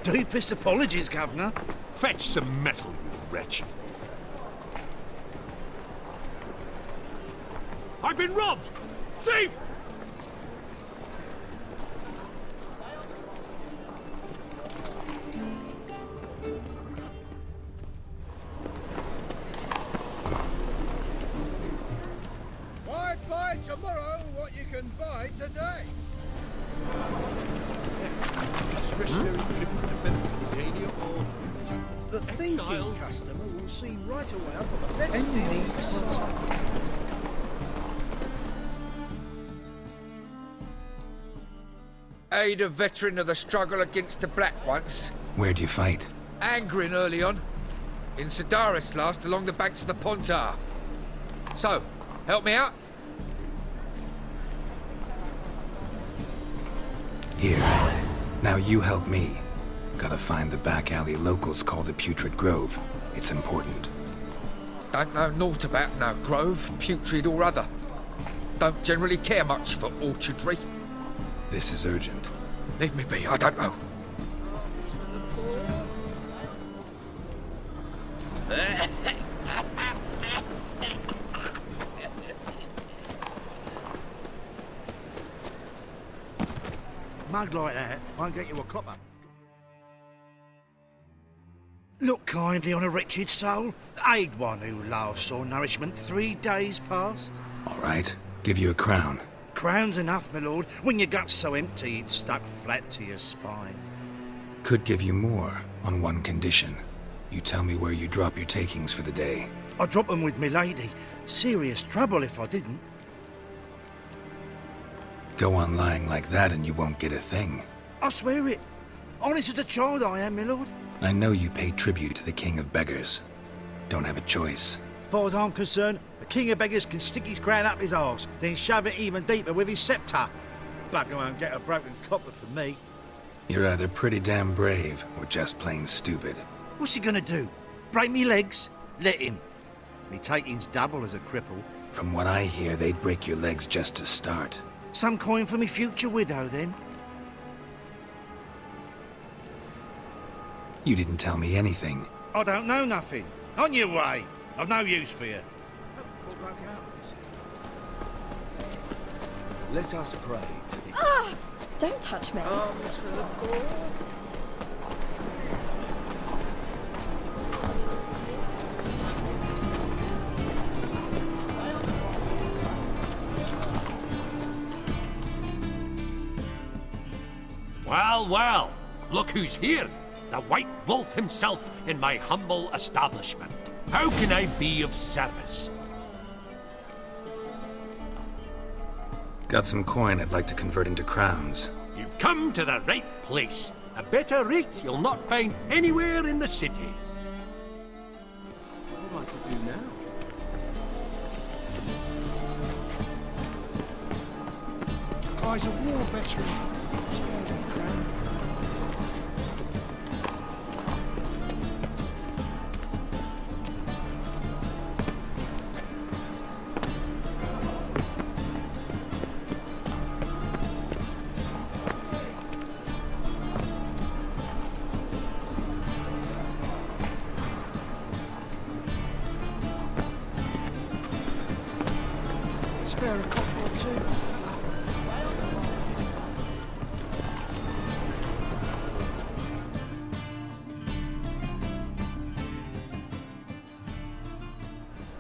Deepest apologies, Governor. Fetch some metal, you wretch. I've been robbed! Thief! Why buy tomorrow what you can buy today? Discretionary trip to Pennsylvania or The thinking exile. customer will see right away I've got the best deals. Aid a veteran of the struggle against the Black once. Where'd you fight? Angering early on. In Sedaris last, along the banks of the Pontar. So, help me out? Here. Now you help me. Gotta find the back alley locals call the Putrid Grove. It's important. Don't know naught about no grove, putrid or other. Don't generally care much for orchardry. This is urgent. Leave me be, I don't know. Mug like that won't get you a copper. Look kindly on a wretched soul. Aid one who last saw nourishment 3 days past. All right. Give you a crown. Crown's enough, my lord, when your gut's so empty it's stuck flat to your spine. Could give you more, on one condition. You tell me where you drop your takings for the day. I'd drop 'em with me lady. Serious trouble if I didn't. Go on lying like that and you won't get a thing. I swear it. Honest as a child I am, my lord. I know you pay tribute to the King of Beggars. Don't have a choice. Far as I'm concerned, the King of Beggars can stick his crown up his arse, then shove it even deeper with his sceptre. Bugger won't get a broken copper from me. You're either pretty damn brave or just plain stupid. What's he gonna do? Break me legs? Let him. Me taking's double as a cripple. From what I hear, they'd break your legs just to start. Some coin for me future widow, then? You didn't tell me anything. I don't know nothing. On your way. I've no use for you. Let us pray to the Ah! Don't touch me. arms for the poor. Well, well, look who's here. The White Wolf himself in my humble establishment. How can I be of service? Got some coin I'd like to convert into crowns. You've come to the right place. A better rate you'll not find anywhere in the city. What would I like to do now? Oh, he's a war veteran. Spared him crown. Spare a copper or two.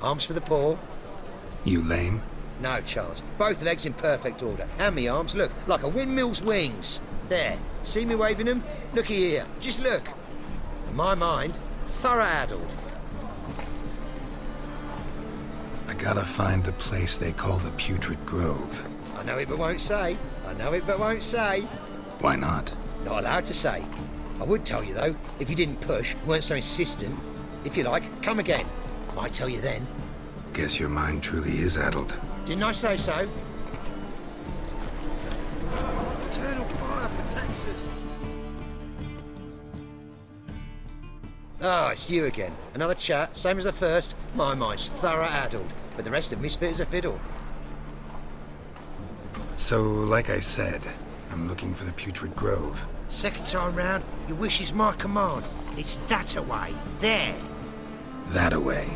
Arms for the poor? You lame? No chance. Both legs in perfect order. And me arms, look, like a windmill's wings. There. See me waving them? Looky here. Just look. In my mind, thorough addled. I gotta find the place they call the Putrid Grove. I know it but won't say. I know it but won't say. Why not? Not allowed to say. I would tell you though, if you didn't push, weren't so insistent. If you like, come again. Might tell you then. Guess your mind truly is addled. Didn't I say so? Eternal fire protects us. Ah, it's you again. Another chat, same as the first. My mind's thorough addled, but the rest of me's fit as a fiddle. So, like I said, I'm looking for the Putrid Grove. Second time round, your wish is my command. It's that away. There. That away?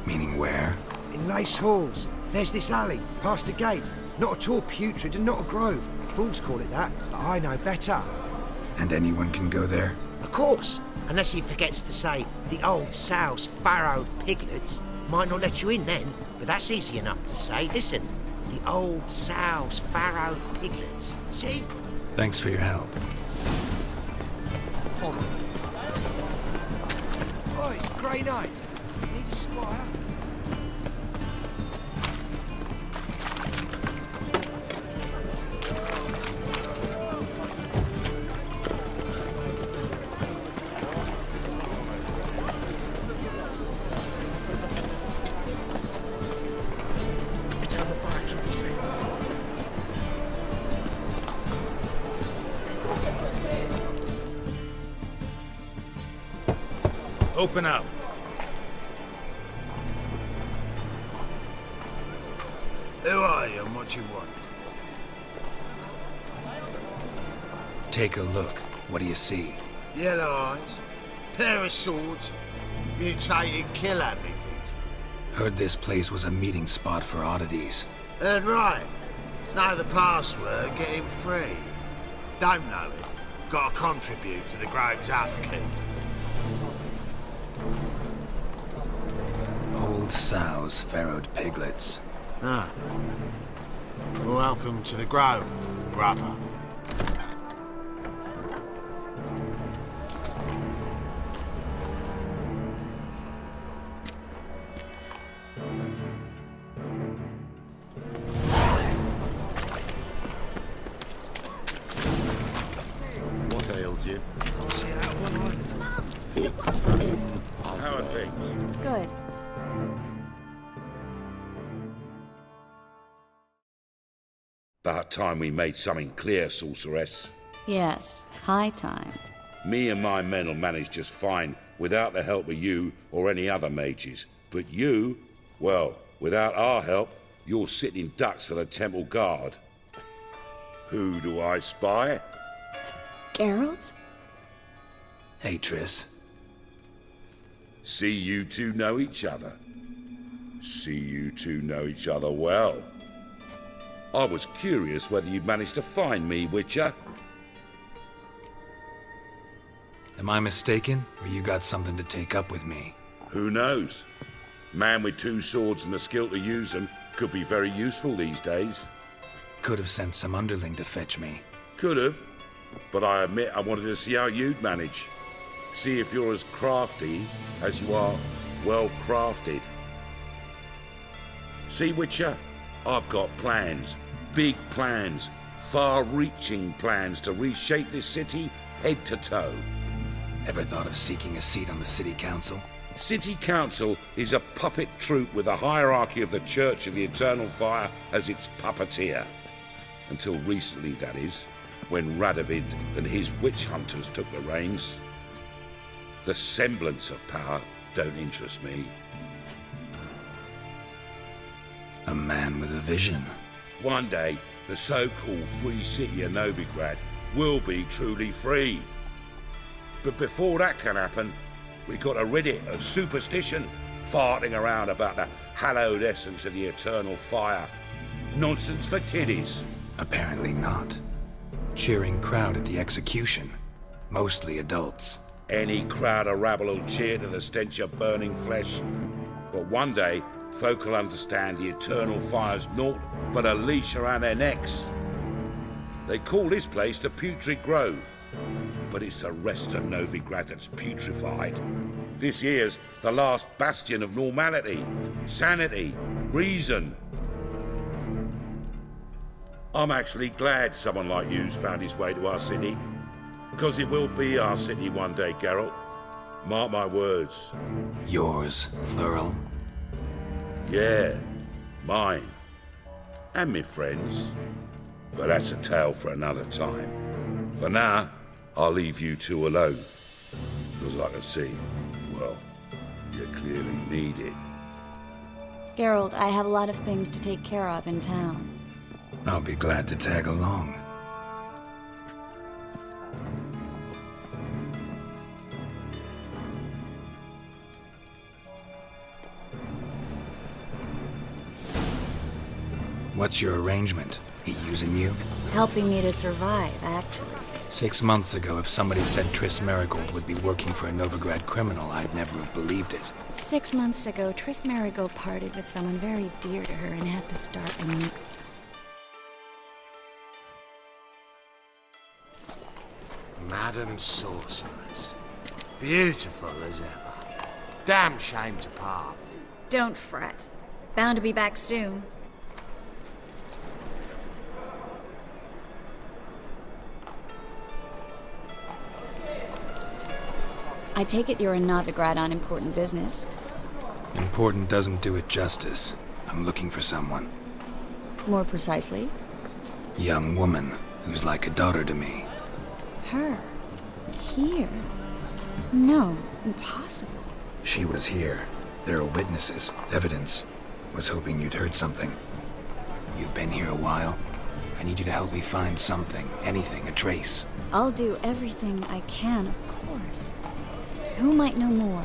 Meaning where? In Lace Halls. There's this alley, past the gate. Not at all putrid and not a grove. Fools call it that, but I know better. And anyone can go there? Of course. Unless he forgets to say the old sow's farrowed piglets. Might not let you in then, but that's easy enough to say. Listen, the old sow's farrowed piglets. See? Thanks for your help. Oi, Grey Knight. Need a squire? Open up. Who are you and what you want? Take a look. What do you see? Yellow eyes, pair of swords, mutated killer methods. Heard this place was a meeting spot for oddities. Heard right. Know the password, get him free. Don't know it. Gotta contribute to the Grove's upkeep. Old sows, farrowed piglets. Ah. Welcome to the Grove, brother. What ails you? How are things? Good. About time we made something clear, sorceress. Yes, high time. Me and my men will manage just fine without the help of you or any other mages. But you, well, without our help, you're sitting ducks for the temple guard. Who do I spy? Geralt? Hey, Triss. See you two know each other. See you two know each other well. I was curious whether you'd managed to find me, Witcher. Am I mistaken, or you got something to take up with me? Who knows? Man with two swords and the skill to use them could be very useful these days. Could have sent some underling to fetch me. Could have, but I admit I wanted to see how you'd manage. See if you're as crafty as you are well crafted. See, Witcher, I've got plans, big plans, far-reaching plans to reshape this city head to toe. Ever thought of seeking a seat on the city council? City Council is a puppet troupe with the hierarchy of the Church of the Eternal Fire as its puppeteer. Until recently, that is, when Radovid and his witch hunters took the reins. The semblance of power don't interest me. A man with a vision. One day, the so-called free city of Novigrad will be truly free. But before that can happen, we got to rid it of superstition, farting around about the hallowed essence of the eternal fire. Nonsense for kiddies. Apparently not. Cheering crowd at the execution. Mostly adults. Any crowd of rabble will cheer to the stench of burning flesh. But one day, folk will understand the eternal fire's naught but a leash around their necks. They call this place the Putrid Grove, but it's the rest of Novigrad that's putrefied. This here's the last bastion of normality, sanity, reason. I'm actually glad someone like you's found his way to our city, because it will be our city one day, Geralt. Mark my words. Yours, plural. Yeah, mine. And me friends. But that's a tale for another time. For now, I'll leave you two alone. Because I can see, well, you clearly need it. Geralt, I have a lot of things to take care of in town. I'll be glad to tag along. What's your arrangement? He using you? Helping me to survive, actually. 6 months ago, if somebody said Triss Marigold would be working for a Novigrad criminal, I'd never have believed it. 6 months ago, Triss Marigold parted with someone very dear to her and had to start a new... Madam Sorceress. Beautiful as ever. Damn shame to part. Don't fret. Bound to be back soon. I take it you're in Novigrad on important business. Important doesn't do it justice. I'm looking for someone. More precisely? Young woman who's like a daughter to me. Her? Here? No, impossible. She was here. There are witnesses, evidence. Was hoping you'd heard something. You've been here a while. I need you to help me find something, anything, a trace. I'll do everything I can, of course. Who might know more?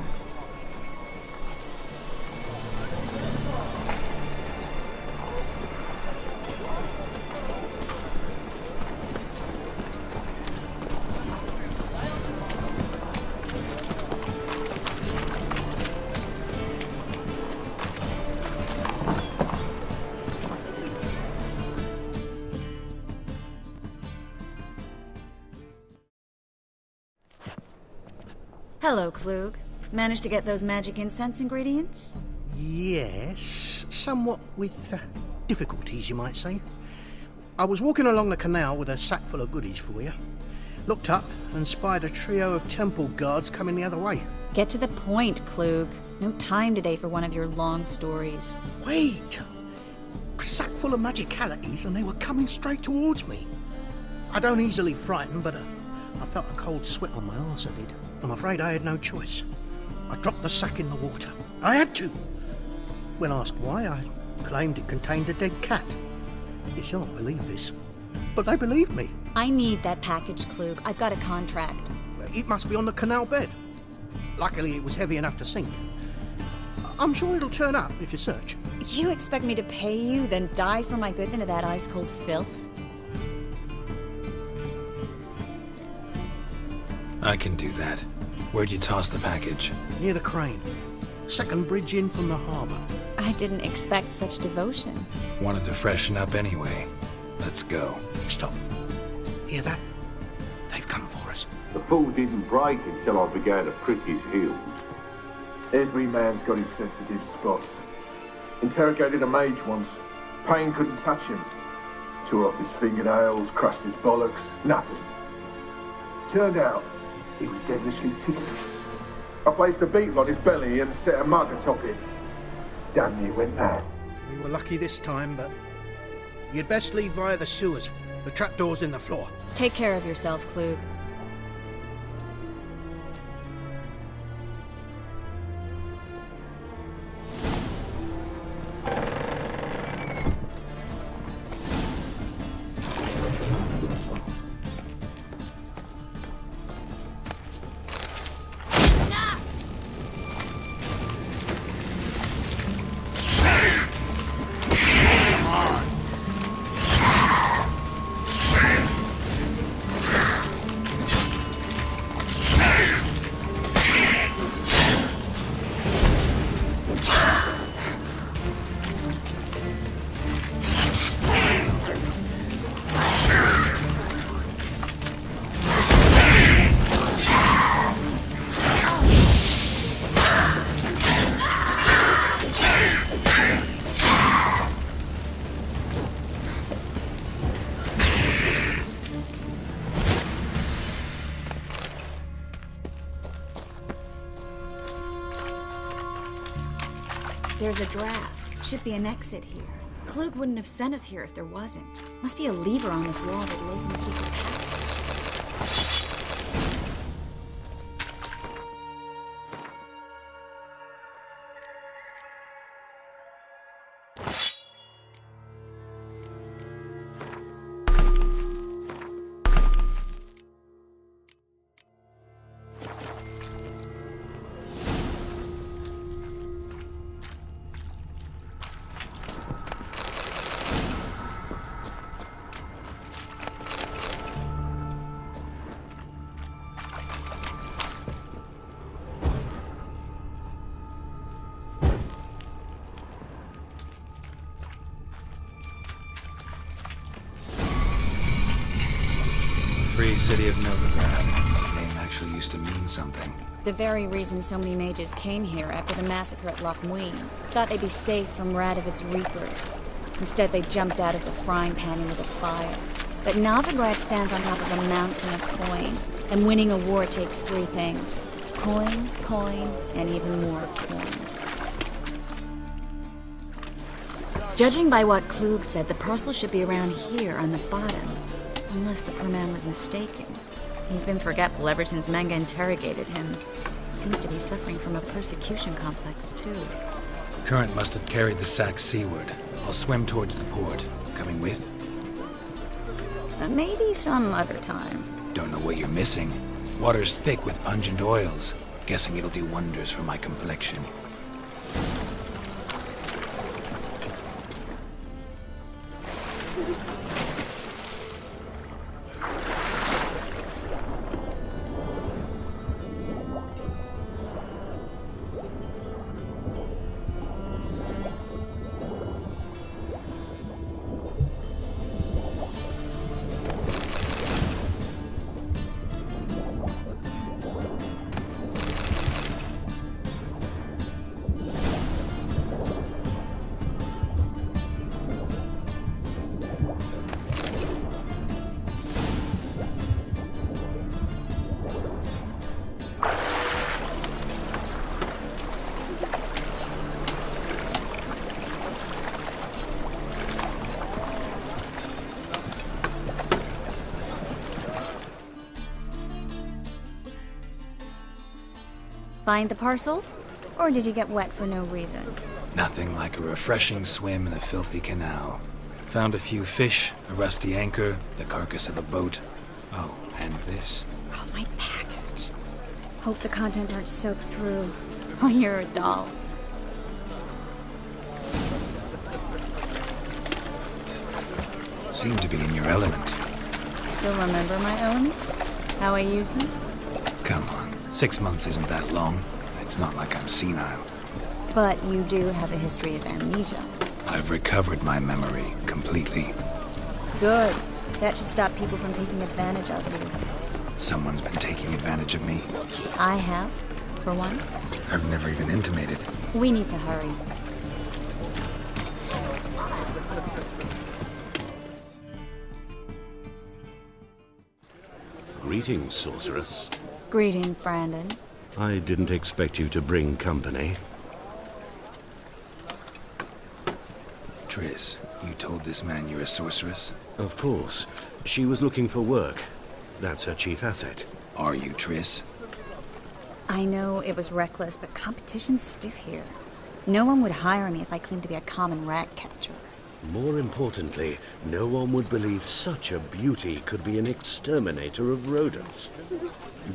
Hello, Klug. Managed to get those magic incense ingredients? Yes, somewhat with difficulties, you might say. I was walking along the canal with a sack full of goodies for you. Looked up and spied a trio of temple guards coming the other way. Get to the point, Klug. No time today for one of your long stories. Wait! A sack full of magicalities and they were coming straight towards me. I don't easily frighten, but I felt a cold sweat on my arse, I did. I'm afraid I had no choice. I dropped the sack in the water. I had to. When asked why, I claimed it contained a dead cat. You shan't believe this, but they believed me. I need that package, Klug. I've got a contract. It must be on the canal bed. Luckily, it was heavy enough to sink. I'm sure it'll turn up if you search. You expect me to pay you, then dive for my goods into that ice-cold filth? I can do that. Where'd you toss the package? Near the crane. Second bridge in from the harbour. I didn't expect such devotion. Wanted to freshen up anyway. Let's go. Stop. Hear that? They've come for us. The fall didn't break until I began to prick his heels. Every man's got his sensitive spots. Interrogated a mage once. Pain couldn't touch him. Tore off his fingernails, crushed his bollocks, nothing. Turned out, he was devilishly ticklish. I placed a beetle on his belly and set a mug atop it. Damn near went mad. We were lucky this time, but you'd best leave via the sewers. The trapdoor's in the floor. Take care of yourself, Klug. There's a draft. Should be an exit here. Klug wouldn't have sent us here if there wasn't. Must be a lever on this wall that'll open the secret passage. Free City of Novigrad. The name actually used to mean something. The very reason so many mages came here after the massacre at Loch Muin. Thought they'd be safe from Radovid's reapers. Instead, they jumped out of the frying pan into the fire. But Novigrad stands on top of a mountain of coin, and winning a war takes three things. Coin, coin, and even more coin. Judging by what Klug said, the parcel should be around here on the bottom. Unless the poor man was mistaken. He's been forgetful ever since Manga interrogated him. Seems to be suffering from a persecution complex, too. Current must have carried the sack seaward. I'll swim towards the port. Coming with? Maybe some other time. Don't know what you're missing. Water's thick with pungent oils. Guessing it'll do wonders for my complexion. Find the parcel? Or did you get wet for no reason? Nothing like a refreshing swim in a filthy canal. Found a few fish, a rusty anchor, the carcass of a boat. Oh, and this. Oh, my package. Hope the contents aren't soaked through. Oh, you're a doll. Seem to be in your element. Still remember my elements? How I use them? Come on, 6 months isn't that long. It's not like I'm senile. But you do have a history of amnesia. I've recovered my memory completely. Good. That should stop people from taking advantage of you. Someone's been taking advantage of me. I have, for one. I've never even intimated. We need to hurry. Greetings, sorceress. Greetings, Brandon. I didn't expect you to bring company. Triss, you told this man you're a sorceress? Of course. She was looking for work. That's her chief asset. Are you, Triss? I know it was reckless, but competition's stiff here. No one would hire me if I claimed to be a common rat catcher. More importantly, no one would believe such a beauty could be an exterminator of rodents.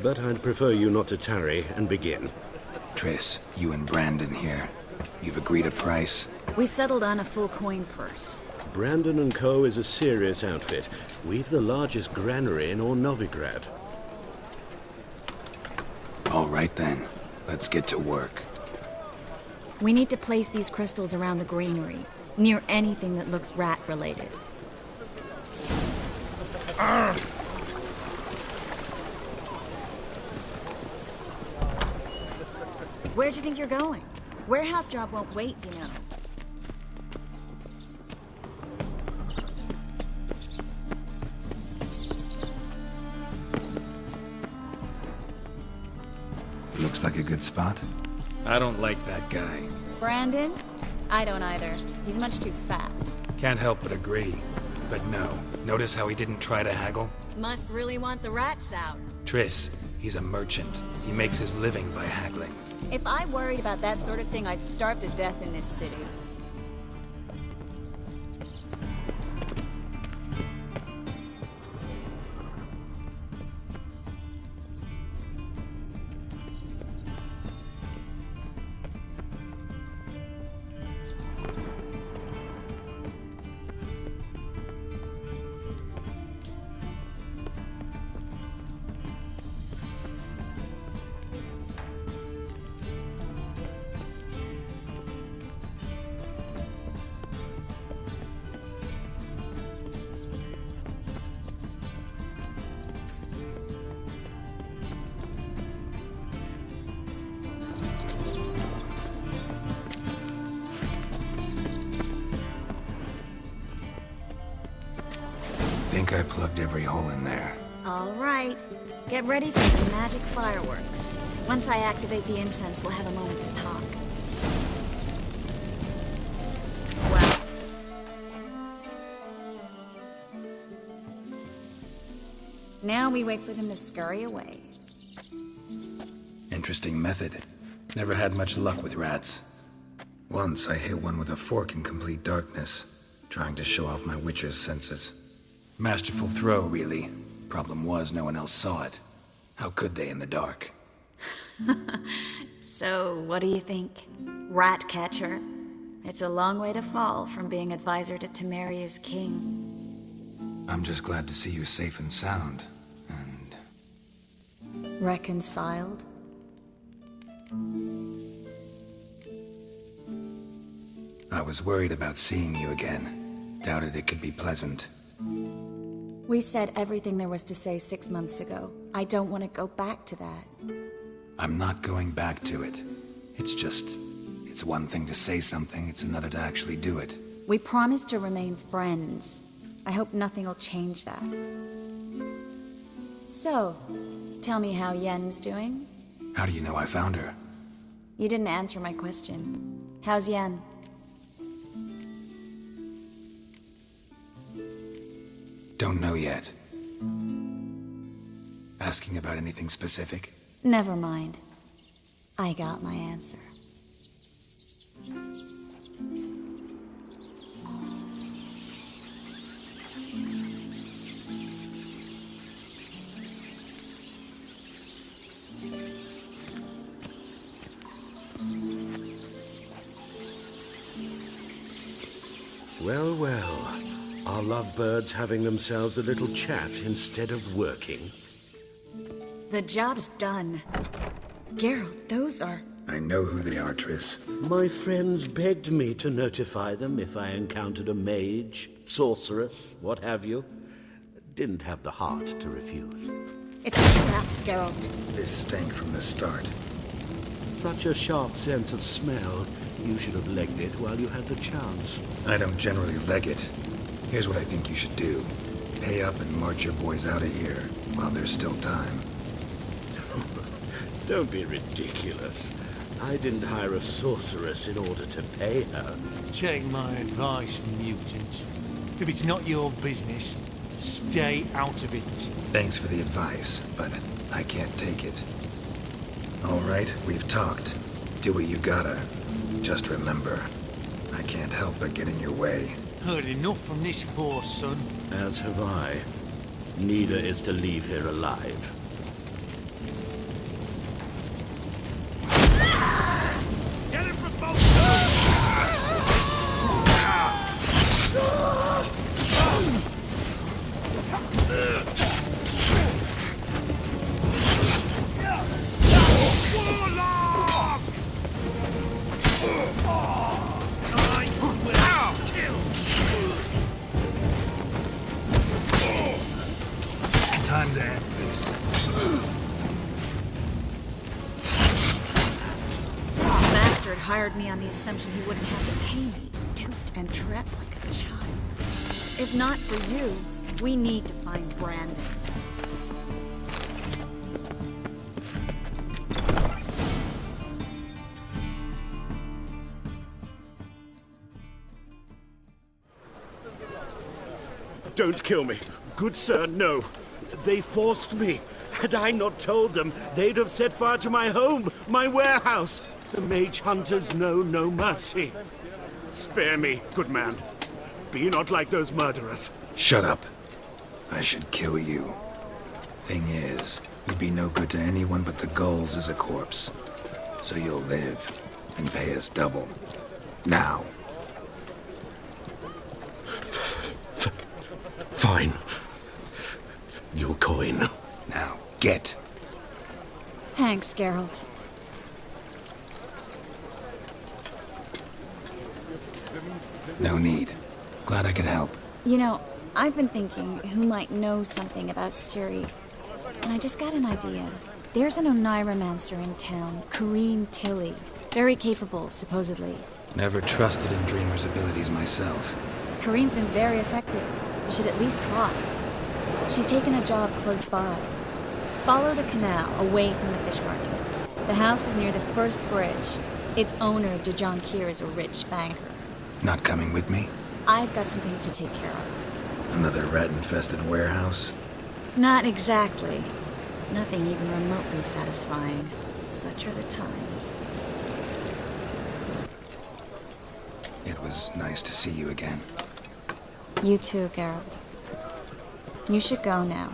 But I'd prefer you not to tarry and begin. Triss, you and Brandon here. You've agreed a price? We settled on a full coin purse. Brandon & Co. is a serious outfit. We've the largest granary in all Novigrad. All right then. Let's get to work. We need to place these crystals around the granary, near anything that looks rat-related. Where do you think you're going? Warehouse job won't wait, you know. Looks like a good spot. I don't like that guy. Brandon? I don't either. He's much too fat. Can't help but agree. But no. Notice how he didn't try to haggle? Must really want the rats out. Triss, he's a merchant. He makes his living by haggling. If I worried about that sort of thing, I'd starve to death in this city. think I plugged every hole in there. All right. Get ready for some magic fireworks. Once I activate the incense, we'll have a moment to talk. Well. Now we wait for them to scurry away. Interesting method. Never had much luck with rats. Once I hit one with a fork in complete darkness, trying to show off my witcher's senses. Masterful throw, really. Problem was, no one else saw it. How could they in the dark? So, what do you think? Rat catcher? It's a long way to fall from being advisor to Temeria's king. I'm just glad to see you safe and sound, and... Reconciled? I was worried about seeing you again. Doubted it could be pleasant. We said everything there was to say 6 months ago. I don't want to go back to that. I'm not going back to it. It's one thing to say something, it's another to actually do it. We promised to remain friends. I hope nothing will change that. So, tell me how Yen's doing? How do you know I found her? You didn't answer my question. How's Yen? Don't know yet. Asking about anything specific? Never mind. I got my answer. Well, well. Are lovebirds having themselves a little chat instead of working? The job's done. Geralt, those are... I know who they are, Triss. My friends begged me to notify them if I encountered a mage, sorceress, what have you. Didn't have the heart to refuse. It's a trap, Geralt. This stank from the start. Such a sharp sense of smell. You should have legged it while you had the chance. I don't generally leg it. Here's what I think you should do. Pay up and march your boys out of here while there's still time. Don't be ridiculous. I didn't hire a sorceress in order to pay her. Take my advice, mutant. If it's not your business, stay out of it. Thanks for the advice, but I can't take it. All right, we've talked. Do what you gotta. Just remember, I can't help but get in your way. Heard enough from this horse, son. As have I. Neither is to leave here alive. Get him from both sides! Warlock! I will kill! Time to end this. Bastard hired me on the assumption he wouldn't have to pay me, duped and trapped like a child. If not for you, we need to find Brandon. Don't kill me. Good sir, no. They forced me. Had I not told them, they'd have set fire to my home, my warehouse. The mage hunters know no mercy. Spare me, good man. Be not like those murderers. Shut up. I should kill you. Thing is, you'd be no good to anyone but the gulls as a corpse. So you'll live and pay us double. Now. Fine. Your coin. Now, get. Thanks, Geralt. No need. Glad I could help. You know, I've been thinking who might know something about Ciri. And I just got an idea. There's an Oneiromancer in town, Corrine Tilly. Very capable, supposedly. Never trusted in Dreamer's abilities myself. Corrine's been very effective. You should at least try. She's taken a job close by. Follow the canal away from the fish market. The house is near the first bridge. Its owner, DeJohn Keir, is a rich banker. Not coming with me? I've got some things to take care of. Another rat-infested warehouse? Not exactly. Nothing even remotely satisfying. Such are the times. It was nice to see you again. You too, Geralt. You should go now,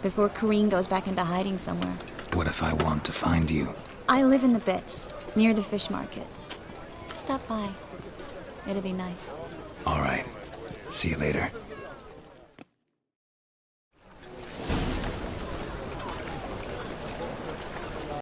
before Kareen goes back into hiding somewhere. What if I want to find you? I live in the Bits, near the fish market. Stop by. It'll be nice. All right. See you later.